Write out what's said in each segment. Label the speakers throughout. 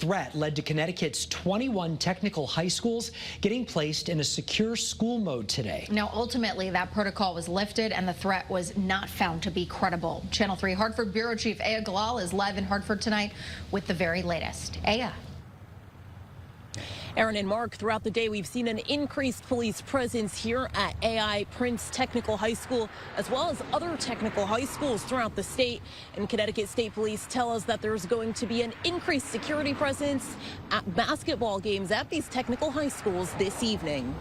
Speaker 1: Threat led to Connecticut's 21 technical high schools getting placed in a secure school mode today.
Speaker 2: Now, ultimately, that protocol was lifted and the threat was not found to be credible. Channel 3 Hartford Bureau Chief Aya Galal is live in Hartford tonight with the very latest. Aya.
Speaker 3: Aaron and Mark, throughout the day, we've seen an increased police presence here at AI Prince Technical High School, as well as other technical high schools throughout the state. And Connecticut State Police tell us that there's going to be an increased security presence at basketball games at these technical high schools this evening.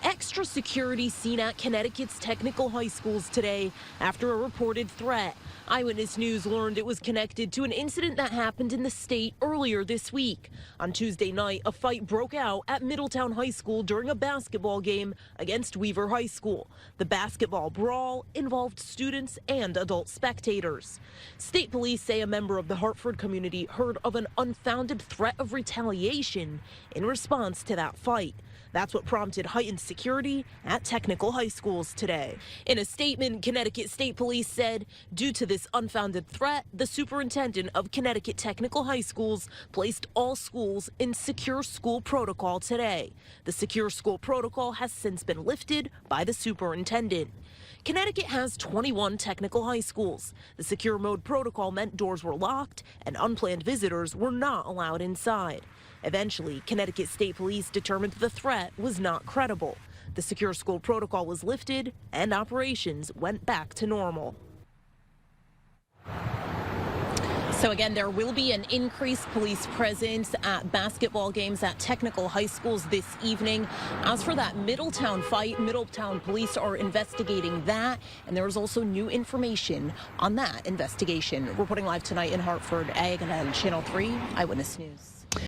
Speaker 3: Extra security seen at Connecticut's technical high schools today after a reported threat. Eyewitness News learned it was connected to an incident that happened in the state earlier this week. On Tuesday night, a fight broke out at Middletown High School during a basketball game against Weaver High School. The basketball brawl involved students and adult spectators. State police say a member of the Hartford community heard of an unfounded threat of retaliation in response to that fight. That's what prompted heightened security at technical high schools today. In a statement, Connecticut State Police said, due to this unfounded threat, the superintendent of Connecticut Technical High Schools placed all schools in secure school protocol today. The secure school protocol has since been lifted by the superintendent. Connecticut has 21 technical high schools. The secure mode protocol meant doors were locked and unplanned visitors were not allowed inside. Eventually, Connecticut State Police determined the threat was not credible. The secure school protocol was lifted and operations went back to normal. So again, there will be an increased police presence at basketball games at technical high schools this evening. As for that Middletown fight, Middletown police are investigating that, and there is also new information on that investigation. Reporting live tonight in Hartford, Aya Galal, Channel 3 Eyewitness News.